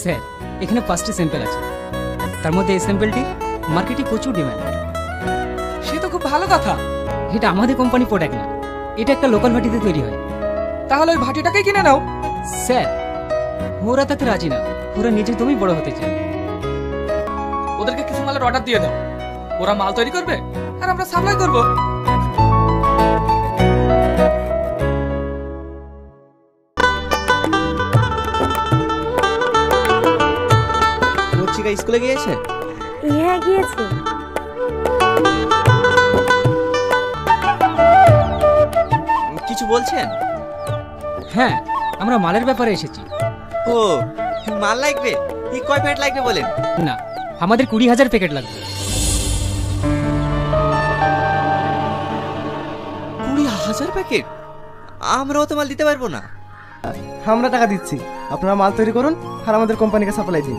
Sir এখানে 5টি sample আছে, তার মধ্যে এই স্যাম্পলটি মার্কেটে প্রচুর ডিমান্ড। সে তো খুব ভালো কথা। এটা আমাদের কোম্পানি প্রোডাক্ট না, এটা একটা লোকাল ভাটিতে তৈরি হয়। তাহলে ওই ভাটিটাকেই কিনে নাও। স্যার ওরা তাতে রাজি না, ওরা নিজে তুমি বড় হতে চায়। ওদেরকে কিছু মালের অর্ডার দিয়ে দাও, ওরা মাল তৈরি করবে আর আমরা সাপ্লাই করব। মর্চিকা স্কুলে গিয়েছে? হ্যাঁ গিয়েছে। কিছু বলছেন? হ্যাঁ আমরা মালের ব্যাপারে এসেছি। ও মাল লাগবে? কয় প্যাকেট লাগবে বলেন? না আমাদের 20,000 প্যাকেট লাগবে। 20,000 প্যাকেট? আমরা অত মাল দিতে পারবো না। আমরা টাকা দিচ্ছি, আপনারা মাল তৈরি করুন আর আমাদের কোম্পানিকে সাপ্লাই দিন।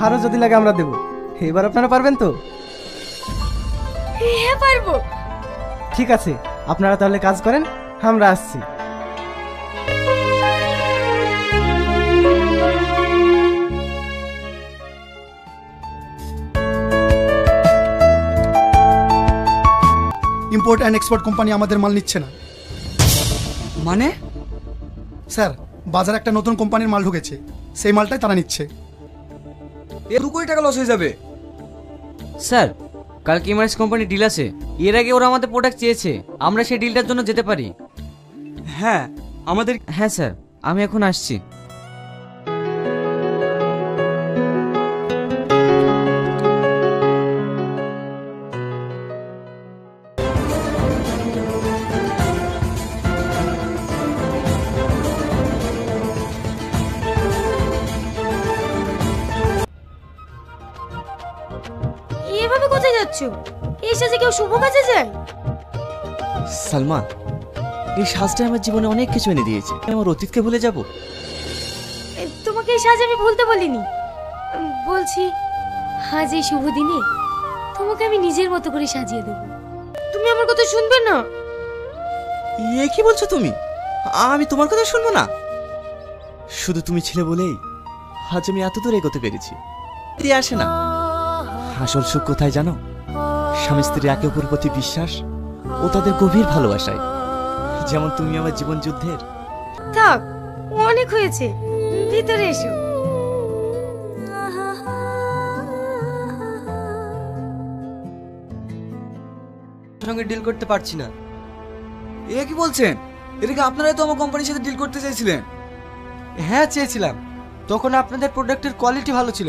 আরো যদি লাগে আমরা দেবো। এবার আপনারা পারবেন তো? হ্যাঁ পারবো। ঠিক আছে, আপনারা তাহলে কাজ করেন, আমরা আসছি। ইম্পোর্ট অ্যান্ড এক্সপোর্ট কোম্পানি আমাদের মাল নিচ্ছে না। মানে? স্যার বাজারে একটা নতুন কোম্পানির মাল ঢুকেছে, সেই মালটাই তারা নিচ্ছে। 2 কোটি টাকা লস হয়ে যাবে। স্যার কালকে এমআরএস কোম্পানি ডিল আছে, এর আগে ওরা আমাদের প্রোডাক্ট চেয়েছে, আমরা সেই ডিলটার জন্য যেতে পারি। হ্যাঁ আমাদের। হ্যাঁ স্যার আমি এখন আসছি। এভাবে কোথায় যাচ্ছ? এই সাজে কেউ শুভ কাজে যায়? সালমা, এই সাজটা আমার জীবনে অনেক কিছু এনে দিয়েছে, আমার অতীতকে ভুলে যাব? তোমাকে এই সাজ আমি ভুলতে বলিনি, বলছি আজ এই শুভ দিনে তোমাকে আমি নিজের মতো করে সাজিয়ে দেব। তুমি আমার কথা শুনবে না? এ কি বলছো তুমি? আমি তোমার কথা শুনবো না? শুধু তুমি ছিলে বলেই আজ আমি এত দূর এগোতে পেরেছি। আসে না, আসল সুখ কোথায় জানো? স্বামী স্ত্রী একে অপরের প্রতি বিশ্বাস ও তাদের গভীর ভালোবাসায়, যেমন তুমি আমার জীবন যুদ্ধের। থাক অনেক হয়েছে, ভিতরে এসো। সঙ্গে ডিল করতে পারছি না। এ কি বলছেন? এদিকে আপনারাই তো আমার কোম্পানির সাথে ডিল করতে চাইছিলেন। হ্যাঁ চেয়েছিলাম, তখন আপনাদের প্রোডাক্টের কোয়ালিটি ভালো ছিল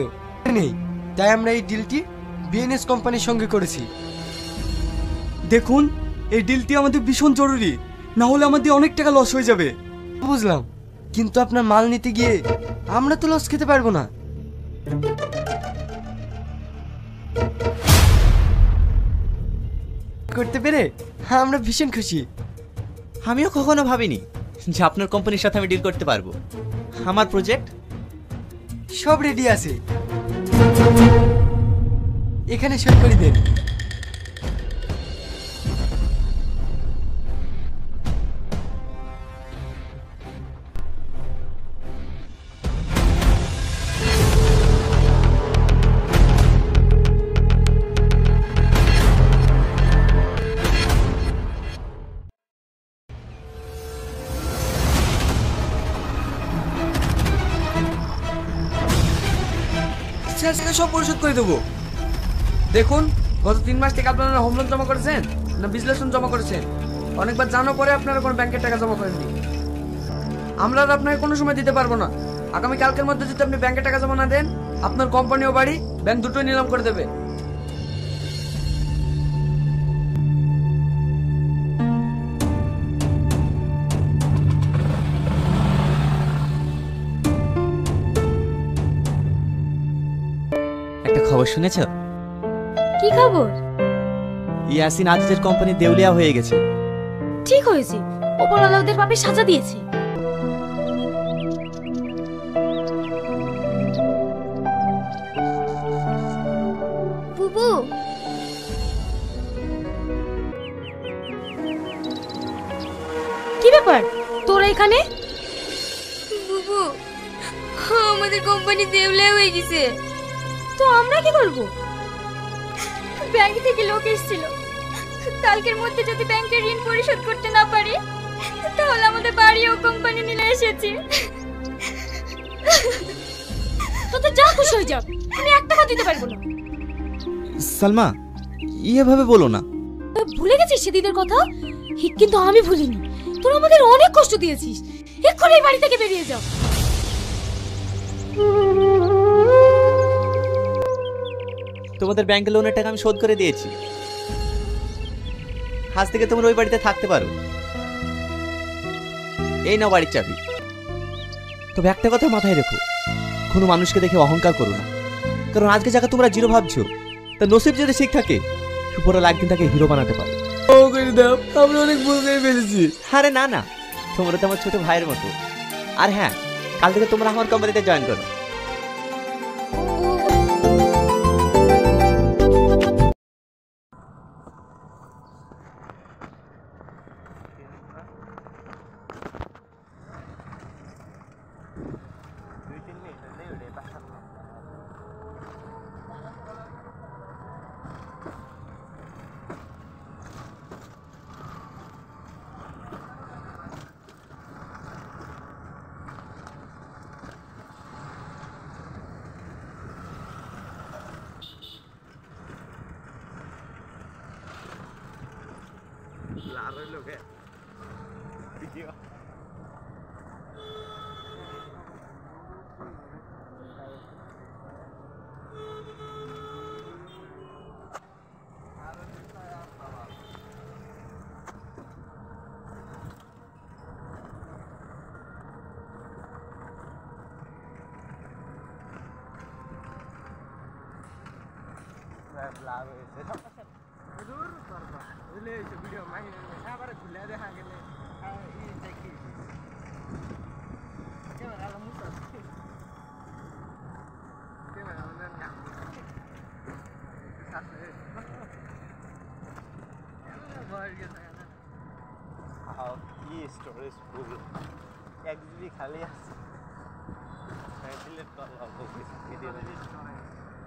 নেই, তাই আমরা এই ডিলটি বিএনএস কোম্পানির সঙ্গে করেছি। দেখুন এই ডিলটি আমাদের ভীষণ জরুরি, না হলে আমাদের অনেক টাকা লস হয়ে যাবে। বুঝলাম, কিন্তু আপনার মাল নিতে গিয়ে আমরা তো লস খেতে পারবো না। করতে পেরে আমরা ভীষণ খুশি। আমিও কখনো ভাবিনি যে আপনার কোম্পানির সাথে আমি ডিল করতে পারবো। আমার প্রজেক্ট সব রেডি আছে, এখানে সই করে দেন। স্যার সব পরিশোধ করে দেবো। দেখুন গত 3 মাস থেকে আপনারা হোম লোন জমা করেছেন না বিজনেস লোন জমা করেছেন? অনেকবার জানার পরে আপনারা কোনো ব্যাংকের টাকা জমা করেননি। আমরা আর আপনাকে কোনো সময় দিতে পারবো না। আগামী কালকের মধ্যে যদি আপনি ব্যাংকে টাকা জমা না দেন, আপনার কোম্পানি ও বাড়ি ব্যাংক দুটোই নিলাম করে দেবে। একটা খবর শুনেছ? কি খবর? ইয়াসিন আজিজের কোম্পানি দেউলিয়া হয়ে গেছে। ঠিক হয়েছে, ওপরওয়ালা ওদের পাপে সাজা দিয়েছে। বুবু ব্যাপার তোরা এখানে? বুবু, আমাদের কোম্পানি দেউলিয়া হয়ে গেছে। তো আমরা কি করব? ব্যাংক থেকে লোক এসেছিল, কালকের মধ্যে যদি ব্যাংকের ঋণ পরিশোধ করতে না পারি তাহলে আমাদের বাড়ি ও কোম্পানি নিয়ে এসেছি। তো যা খুশি হয়ে যাও, আমি এক টাকা দিতে পারবো না। সালমা, এভাবে বলো না। ভুলে গেছিস সেদিনের কথা? কিন্তু আমি ভুলিনি। তোরা আমাদের অনেক কষ্ট দিয়েছিস। এক্ষুনি এই বাড়ি থেকে বেরিয়ে যাও। তোমাদের ব্যাংকের লোনের টাকা আমি শোধ করে দিয়েছি। আজ থেকে তোমরা ওই বাড়িতে থাকতে পারো। এই নাও বাড়ির চাবি। তবে একটা কথা মাথায় রেখো, কোনো মানুষকে দেখে অহংকার করো না। কারণ আজকে যাকে তোমরা জিরো ভাবছো, তা নসিব যদি ঠিক থাকে উপরওয়ালা একদিন তাকে হিরো বানাতে পারে। আমরা অনেক ভুল করে ফেলেছি। আরে না না, তোমরা তো আমার ছোট ভাইয়ের মতো। আর হ্যাঁ, কাল থেকে তোমরা আমার কোম্পানিতে জয়েন করো। স্টোরেজ ফুল, এক জিবি খালি আছে। ডিলেট করলাম,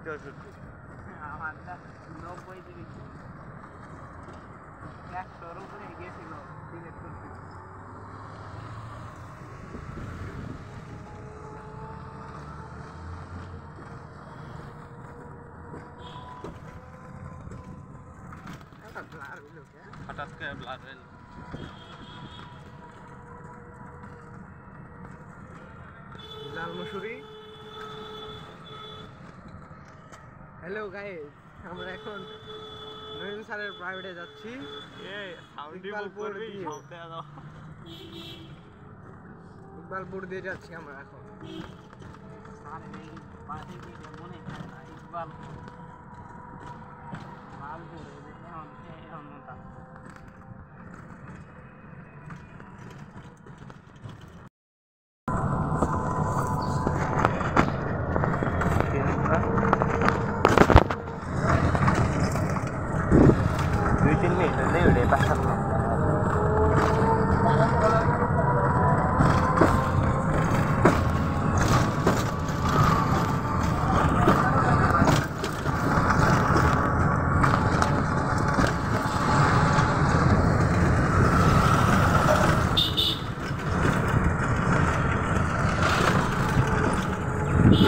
64 আমারটা 90 জিবি, 100 উপরে গেছিল ডিলেট করতে। হঠাৎ করে ব্লার হইল। লাল মসুরি। হ্যালো গাইস, আমরা এখন নয়ন স্যারের প্রাইভেটে যাচ্ছি। ইকবালপুর দিয়ে যাচ্ছি আমরা এখন।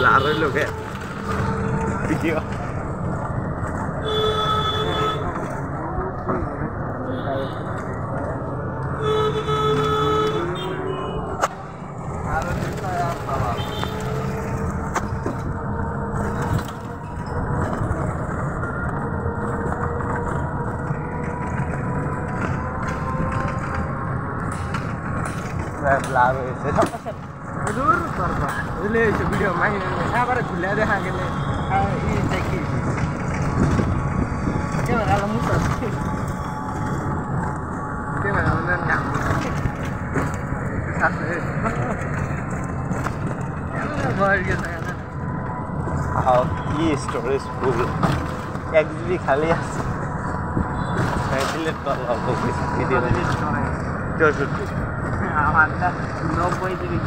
Laro lo que video. Laro ese. দূর করবা বুঝলে এই ভিডিও মাইনে আবার খুলে দেখা গেলে এই দেখি ক্যামেরা আলো মুসা ক্যামেরা মানে না সাথে ভয় গেছে না। কি স্টোরেজ ফুল, এক জিবি খালি আছে। ডিলেট করলাম, ভিডিও 64 আমারটা 90 দিবি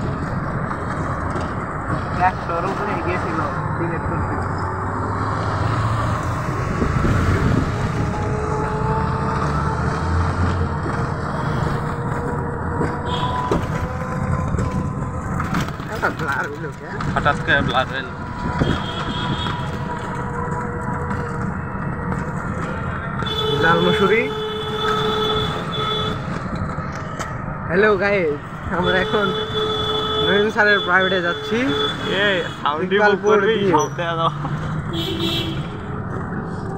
100 উপরে গেছিল ডিলেট করতে হঠাৎ করে ব্লার হইল লাল মসুরি হ্যালো গাইস আমরা এখন নয়ন স্যারের প্রাইভেটে যাচ্ছি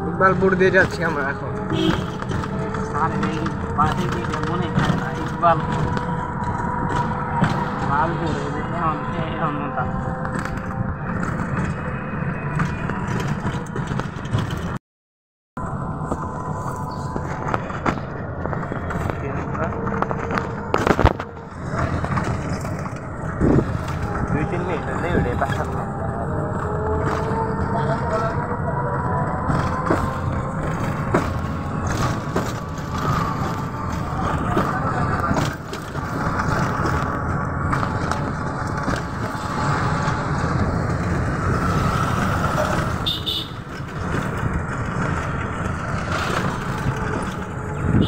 ইকবালপুর দিয়ে যাচ্ছি আমরা এখন মনে ইকবালপুর লালপুর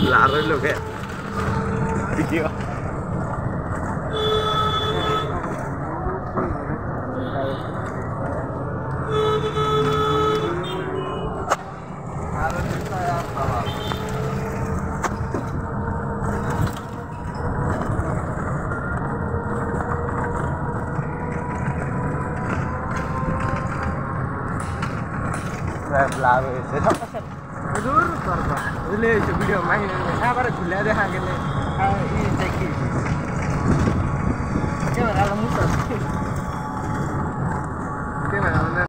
लार लोग है वीडियो दूर पर वीडियो माहिर में साबर खुला देखा गेले